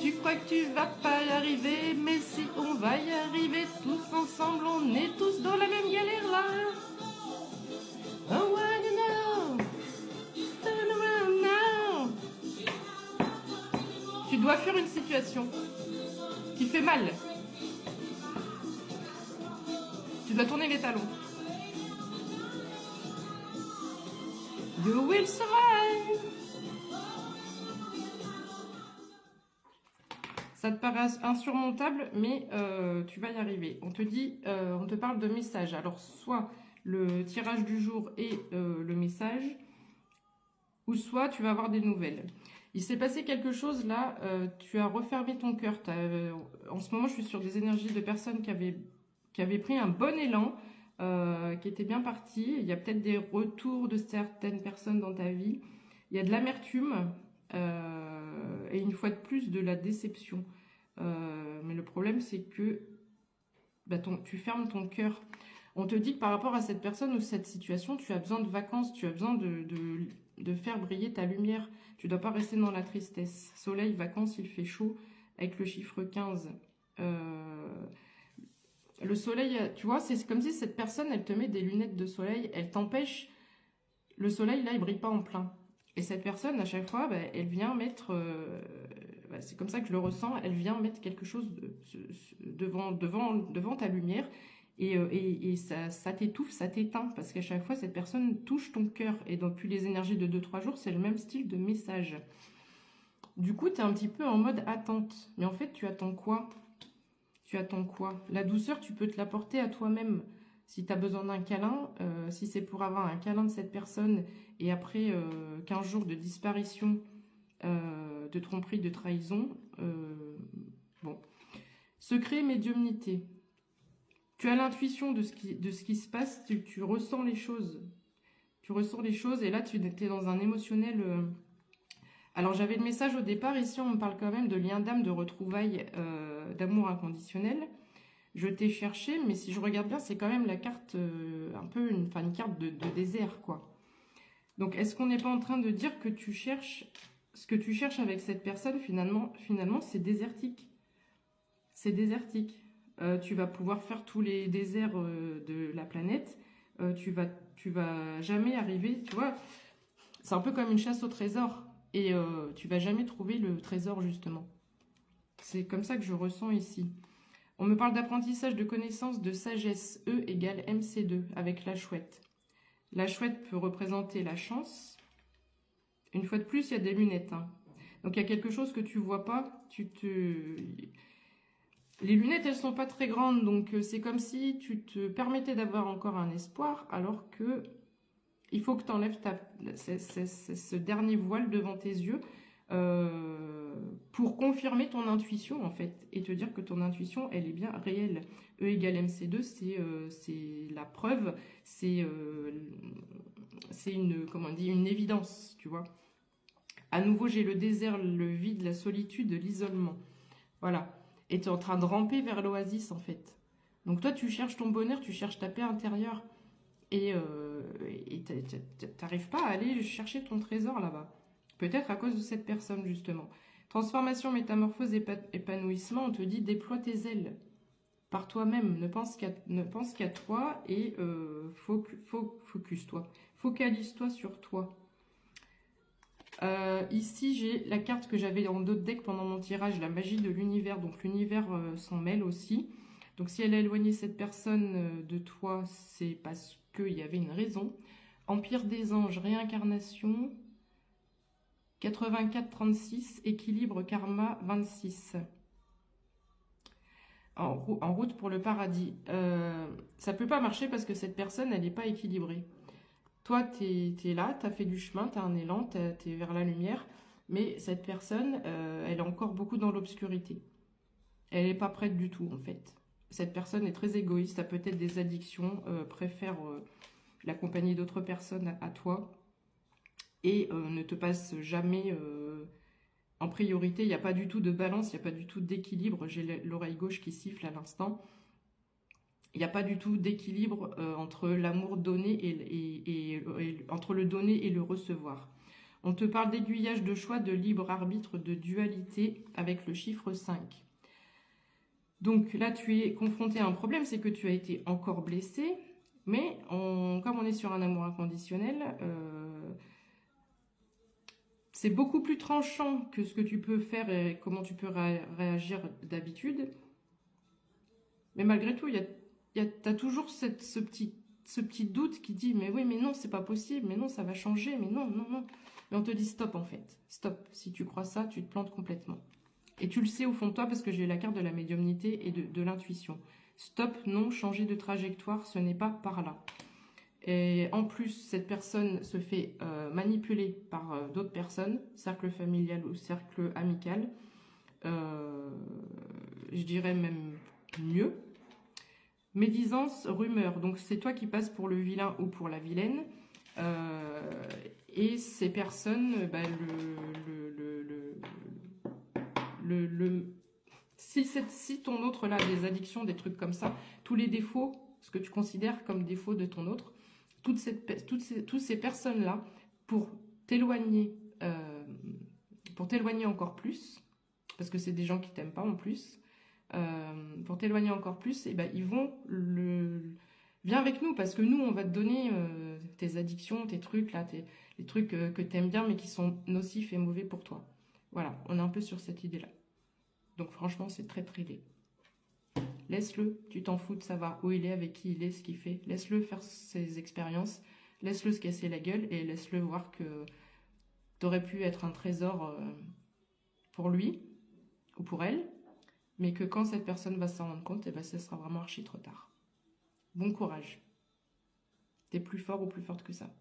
Tu crois que tu vas pas y arriver, mais si on va y arriver tous ensemble, on est tous dans la même galère là. Oh, wanna know, turn around now. Tu dois fuir une situation qui fait mal. Tu dois tourner les talons. You will survive. Ça te paraît insurmontable, mais tu vas y arriver. On te dit, on te parle de message. Alors, soit le tirage du jour et le message, ou soit tu vas avoir des nouvelles. Il s'est passé quelque chose là, tu as refermé ton cœur. En ce moment, je suis sur des énergies de personnes qui avaient pris un bon élan, qui étaient bien parties. Il y a peut-être des retours de certaines personnes dans ta vie. Il y a de l'amertume. Et une fois de plus de la déception. Mais le problème c'est que tu fermes ton cœur. On te dit que par rapport à cette personne ou cette situation, tu as besoin de vacances, tu as besoin de faire briller ta lumière. Tu ne dois pas rester dans la tristesse. Soleil, vacances, il fait chaud avec le chiffre 15. Le soleil, tu vois, c'est comme si cette personne, elle te met des lunettes de soleil, elle t'empêche. Le soleil, là, il brille pas en plein. Et cette personne, à chaque fois, elle vient mettre, c'est comme ça que je le ressens, elle vient mettre quelque chose devant ta lumière et ça t'étouffe, ça t'éteint, parce qu'à chaque fois, cette personne touche ton cœur. Et depuis les énergies de 2-3 jours, c'est le même style de message. Du coup, tu es un petit peu en mode attente. Mais en fait, tu attends quoi? Tu attends quoi? La douceur, tu peux te l'apporter à toi-même. Si tu as besoin d'un câlin, si c'est pour avoir un câlin de cette personne, et après 15 jours de disparition, de tromperie, de trahison, bon. Secret, médiumnité. Tu as l'intuition de ce qui se passe, tu ressens les choses. Tu ressens les choses, et là, tu es dans un émotionnel... Alors, j'avais le message au départ, ici, on me parle quand même de lien d'âme, de retrouvailles, d'amour inconditionnel. Je t'ai cherché, mais si je regarde bien, c'est quand même la carte, un peu une carte de désert, quoi. Donc, est-ce qu'on n'est pas en train de dire que tu cherches, ce que tu cherches avec cette personne, finalement c'est désertique. C'est désertique. Tu vas pouvoir faire tous les déserts de la planète. Tu vas jamais arriver, tu vois. C'est un peu comme une chasse au trésor. Et tu vas jamais trouver le trésor, justement. C'est comme ça que je ressens ici. On me parle d'apprentissage, de connaissance, de sagesse. E égale MC2 avec la chouette. La chouette peut représenter la chance. Une fois de plus, il y a des lunettes. Hein. Donc, il y a quelque chose que tu vois pas. Les lunettes, elles sont pas très grandes. Donc, c'est comme si tu te permettais d'avoir encore un espoir. Alors que il faut que tu enlèves ce dernier voile devant tes yeux. Pour confirmer ton intuition en fait et te dire que ton intuition elle est bien réelle. E égale MC2 c'est la preuve, c'est une évidence, tu vois. À nouveau j'ai le désert, le vide, la solitude, l'isolement, voilà, et tu es en train de ramper vers l'oasis en fait. Donc toi tu cherches ton bonheur, tu cherches ta paix intérieure et t'arrives pas à aller chercher ton trésor là-bas. Peut-être à cause de cette personne, justement. Transformation, métamorphose, épanouissement, on te dit déploie tes ailes par toi-même. Ne pense qu'à toi et focus-toi. Focalise-toi sur toi. Ici, j'ai la carte que j'avais dans d'autres decks pendant mon tirage, la magie de l'univers. Donc, l'univers s'en mêle aussi. Donc, si elle a éloigné cette personne de toi, c'est parce qu'il y avait une raison. Empire des anges, réincarnation... 84-36, équilibre karma 26. En route pour le paradis. Ça peut pas marcher parce que cette personne, elle n'est pas équilibrée. Toi, tu es là, tu as fait du chemin, tu as un élan, tu es vers la lumière, mais cette personne, elle est encore beaucoup dans l'obscurité. Elle n'est pas prête du tout, en fait. Cette personne est très égoïste, a peut-être des addictions, préfère la compagnie d'autres personnes à toi. Et ne te passe jamais en priorité. Il n'y a pas du tout de balance, il n'y a pas du tout d'équilibre. J'ai l'oreille gauche qui siffle à l'instant. Il n'y a pas du tout d'équilibre entre l'amour donné et entre le donner et le recevoir. On te parle d'aiguillage, de choix, de libre arbitre, de dualité avec le chiffre 5. Donc là, tu es confronté à un problème, c'est que tu as été encore blessé, mais comme on est sur un amour inconditionnel, c'est beaucoup plus tranchant que ce que tu peux faire et comment tu peux réagir d'habitude. Mais malgré tout, t'as toujours ce petit doute qui dit « Mais oui, mais non, c'est pas possible, mais non, ça va changer, mais non, non, non. » Mais on te dit « Stop, en fait. Stop. Si tu crois ça, tu te plantes complètement. » Et tu le sais au fond de toi parce que j'ai la carte de la médiumnité et de l'intuition. Stop, non, changer de trajectoire, ce n'est pas par là. Et en plus, cette personne se fait manipuler par d'autres personnes, cercle familial ou cercle amical. Je dirais même mieux. Médisance, rumeur. Donc, c'est toi qui passes pour le vilain ou pour la vilaine. Et ces personnes, si ton autre là a des addictions, des trucs comme ça, tous les défauts, ce que tu considères comme défauts de ton autre, toutes ces personnes-là, pour t'éloigner encore plus, parce que c'est des gens qui t'aiment pas en plus, pour t'éloigner encore plus, et ben, ils vont viens avec nous, parce que nous, on va te donner tes addictions, tes trucs, là, les trucs que t'aimes bien, mais qui sont nocifs et mauvais pour toi. Voilà, on est un peu sur cette idée-là. Donc franchement, c'est très privé. Laisse-le, tu t'en fous de savoir où il est, avec qui il est, ce qu'il fait. Laisse-le faire ses expériences, laisse-le se casser la gueule et laisse-le voir que t'aurais pu être un trésor pour lui ou pour elle, mais que quand cette personne va s'en rendre compte, eh ben, ce sera vraiment archi trop tard. Bon courage. T'es plus fort ou plus forte que ça.